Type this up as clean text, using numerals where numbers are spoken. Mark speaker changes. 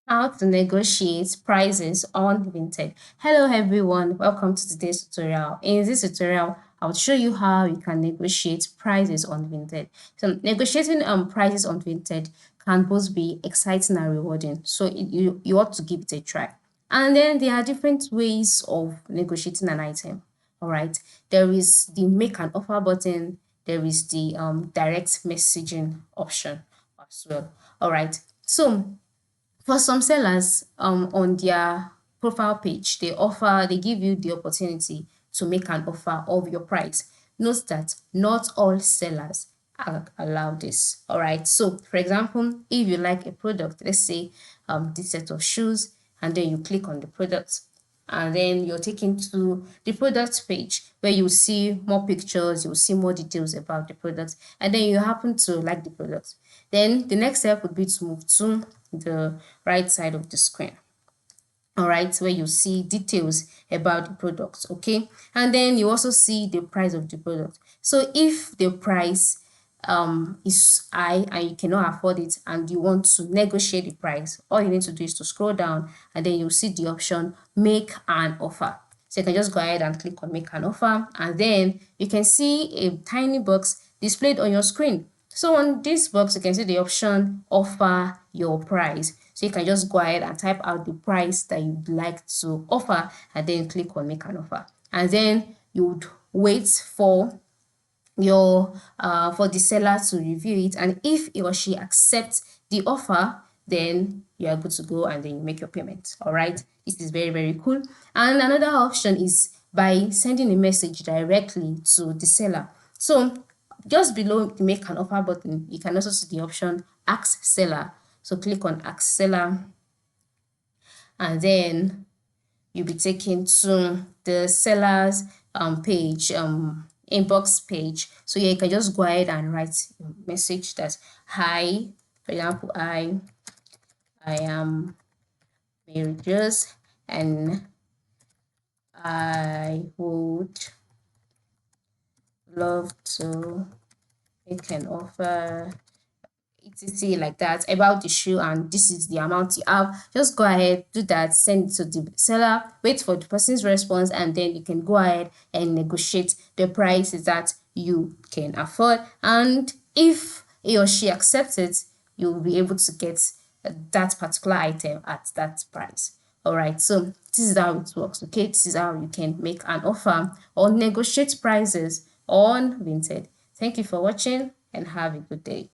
Speaker 1: How to negotiate prices on Vinted. Hello everyone, welcome to today's tutorial. In this tutorial, I'll show you how you can negotiate prices on Vinted. So negotiating prices on Vinted can both be exciting and rewarding. So you ought to give it a try. And then there are different ways of negotiating an item. All right. There is the make an offer button. There is the direct messaging option as well. All right. So for some sellers, on their profile page, they give you the opportunity to make an offer of your price. Note that not all sellers allow this. All right. So, for example, if you like a product, let's say this set of shoes, and then you click on the product, and then you're taken to the product page where you see more pictures, you'll see more details about the product, and then you happen to like the product. Then the next step would be to move to the right side of the screen. All right, where you see details about the product. Okay, and then you also see the price of the product. So if the price is high and you cannot afford it and you want to negotiate the price, all you need to do is to scroll down and then you'll see the option make an offer. So you can just go ahead and click on make an offer, and then you can see a tiny box displayed on your screen. So on this box, you can see the option offer your price. So you can just go ahead and type out the price that you'd like to offer and then click on make an offer. And then you would wait for the seller to review it, and if he or she accepts the offer, then you are good to go and then you make your payment. All right, this is very, very cool. And another option is by sending a message directly to the seller. So just below the make an offer button, you can also see the option ask seller. So click on ask seller, and then you'll be taken to the seller's page, inbox page. So yeah, you can just go ahead and write a message that hi, for example, I am Mary Jose, and I would love to make an offer etc like that about the shoe, and this is the amount you have. Just go ahead, do that, send it to the seller, wait for the person's response, and then you can go ahead and negotiate the prices that you can afford. And if he or she accepts it, you'll be able to get that particular item at that price. All right, so this is how it works. Okay, this is how you can make an offer or negotiate prices on Vinted. Thank you for watching and have a good day.